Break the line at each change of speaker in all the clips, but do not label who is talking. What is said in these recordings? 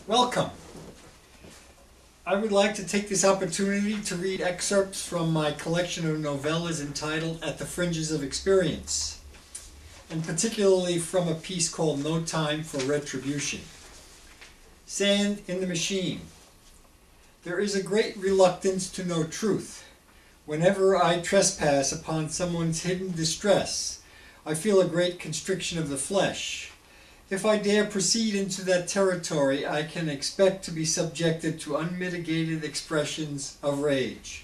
Welcome. I would like to take this opportunity to read excerpts from my collection of novellas entitled At the Fringes of Experience, and particularly from a piece called No Time for Retribution. Sand in the Machine. There is a great reluctance to know truth. Whenever I trespass upon someone's hidden distress, I feel a great constriction of the flesh. If I dare proceed into that territory, I can expect to be subjected to unmitigated expressions of rage.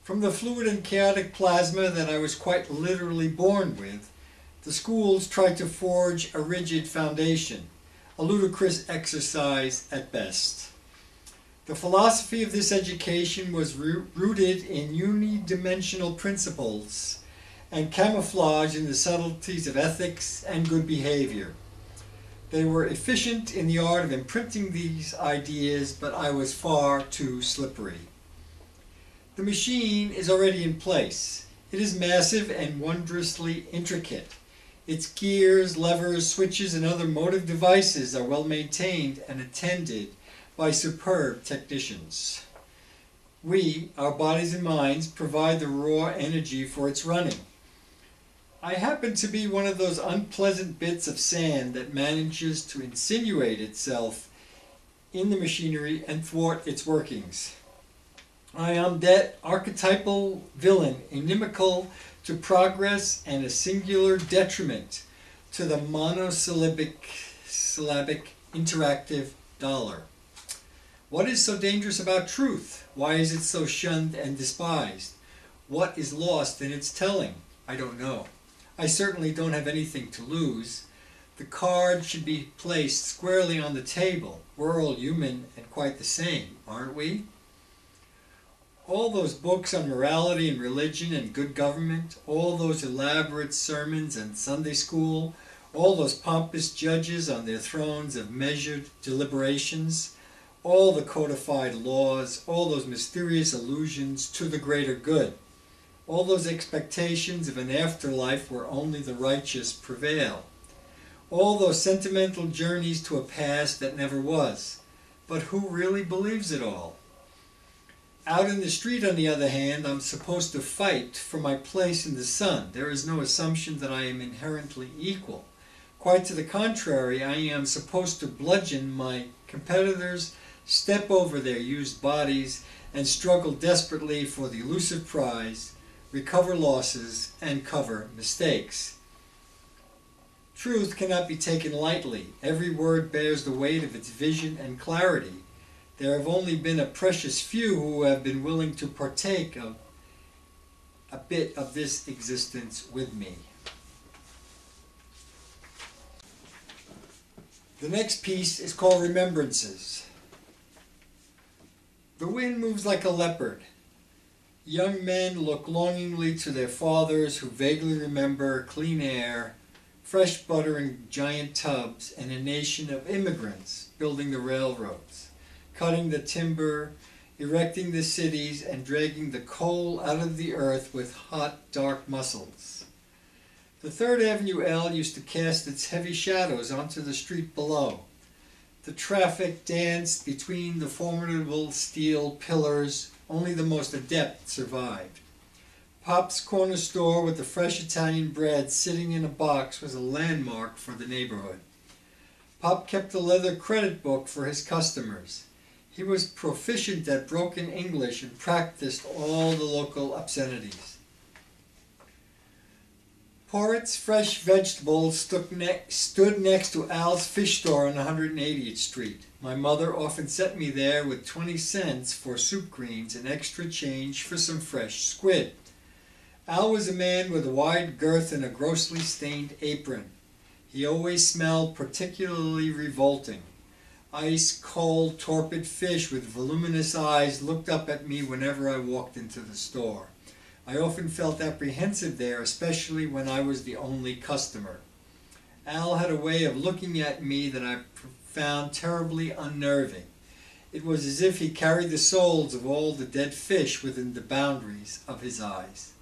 From the fluid and chaotic plasma that I was quite literally born with, the schools tried to forge a rigid foundation, a ludicrous exercise at best. The philosophy of this education was rooted in unidimensional principles and camouflage in the subtleties of ethics and good behavior. They were efficient in the art of imprinting these ideas, but I was far too slippery. The machine is already in place. It is massive and wondrously intricate. Its gears, levers, switches, and other motive devices are well maintained and attended by superb technicians. We, our bodies and minds, provide the raw energy for its running. I happen to be one of those unpleasant bits of sand that manages to insinuate itself in the machinery and thwart its workings. I am that archetypal villain, inimical to progress and a singular detriment to the monosyllabic interactive dollar. What is so dangerous about truth? Why is it so shunned and despised? What is lost in its telling? I don't know. I certainly don't have anything to lose. The card should be placed squarely on the table. We're all human and quite the same, aren't we? All those books on morality and religion and good government, all those elaborate sermons and Sunday school, all those pompous judges on their thrones of measured deliberations, all the codified laws, all those mysterious allusions to the greater good, all those expectations of an afterlife where only the righteous prevail, all those sentimental journeys to a past that never was. But who really believes it all? Out in the street, on the other hand, I'm supposed to fight for my place in the sun. There is no assumption that I am inherently equal. Quite to the contrary, I am supposed to bludgeon my competitors, step over their used bodies, and struggle desperately for the elusive prize, recover losses, and cover mistakes. Truth cannot be taken lightly. Every word bears the weight of its vision and clarity. There have only been a precious few who have been willing to partake of a bit of this existence with me. The next piece is called Remembrances. The wind moves like a leopard. Young men look longingly to their fathers who vaguely remember clean air, fresh butter in giant tubs, and a nation of immigrants building the railroads, cutting the timber, erecting the cities, and dragging the coal out of the earth with hot, dark muscles. The 3rd Avenue L used to cast its heavy shadows onto the street below. The traffic danced between the formidable steel pillars. Only the most adept survived. Pop's corner store with the fresh Italian bread sitting in a box was a landmark for the neighborhood. Pop kept a leather credit book for his customers. He was proficient at broken English and practiced all the local obscenities. Porrett's Fresh Vegetables stood next to Al's fish store on 180th Street. My mother often sent me there with 20 cents for soup greens and extra change for some fresh squid. Al was a man with a wide girth and a grossly stained apron. He always smelled particularly revolting. Ice-cold, torpid fish with voluminous eyes looked up at me whenever I walked into the store. I often felt apprehensive there, especially when I was the only customer. Al had a way of looking at me that I found terribly unnerving. It was as if he carried the souls of all the dead fish within the boundaries of his eyes.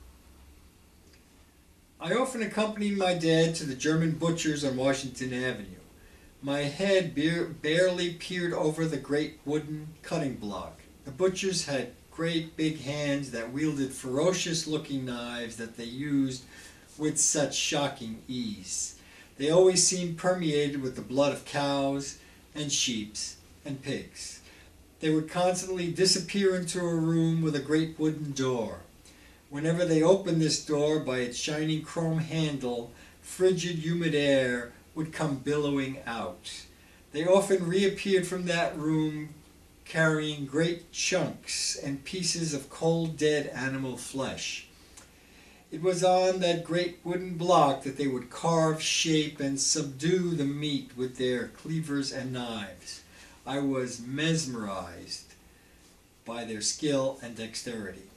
I often accompanied my dad to the German butchers on Washington Avenue. My head barely peered over the great wooden cutting block. The butchers had great big hands that wielded ferocious-looking knives that they used with such shocking ease. They always seemed permeated with the blood of cows and sheep and pigs. They would constantly disappear into a room with a great wooden door. Whenever they opened this door by its shining chrome handle, frigid, humid air would come billowing out. They often reappeared from that room carrying great chunks and pieces of cold, dead animal flesh. It was on that great wooden block that they would carve, shape, and subdue the meat with their cleavers and knives. I was mesmerized by their skill and dexterity.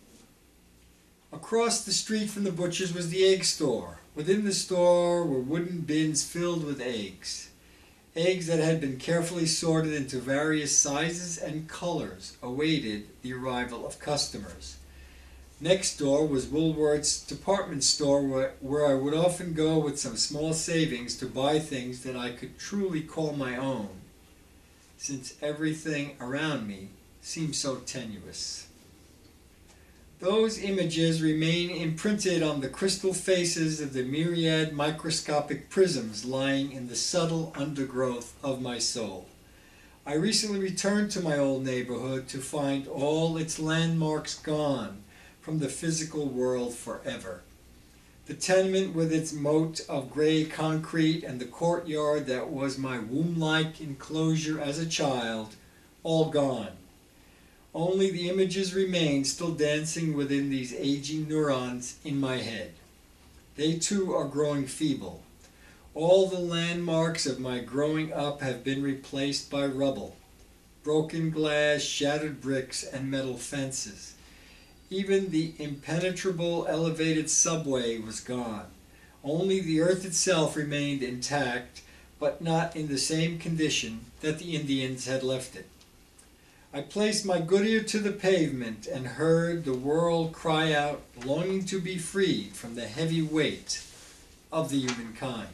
Across the street from the butcher's was the egg store. Within the store were wooden bins filled with eggs. Eggs that had been carefully sorted into various sizes and colors awaited the arrival of customers. Next door was Woolworth's department store where I would often go with some small savings to buy things that I could truly call my own, since everything around me seemed so tenuous. Those images remain imprinted on the crystal faces of the myriad microscopic prisms lying in the subtle undergrowth of my soul. I recently returned to my old neighborhood to find all its landmarks gone from the physical world forever. The tenement with its moat of gray concrete and the courtyard that was my womb-like enclosure as a child, all gone. Only the images remain, still dancing within these aging neurons in my head. They too are growing feeble. All the landmarks of my growing up have been replaced by rubble, broken glass, shattered bricks, and metal fences. Even the impenetrable elevated subway was gone. Only the earth itself remained intact, but not in the same condition that the Indians had left it. I placed my good ear to the pavement and heard the world cry out, longing to be freed from the heavy weight of the humankind.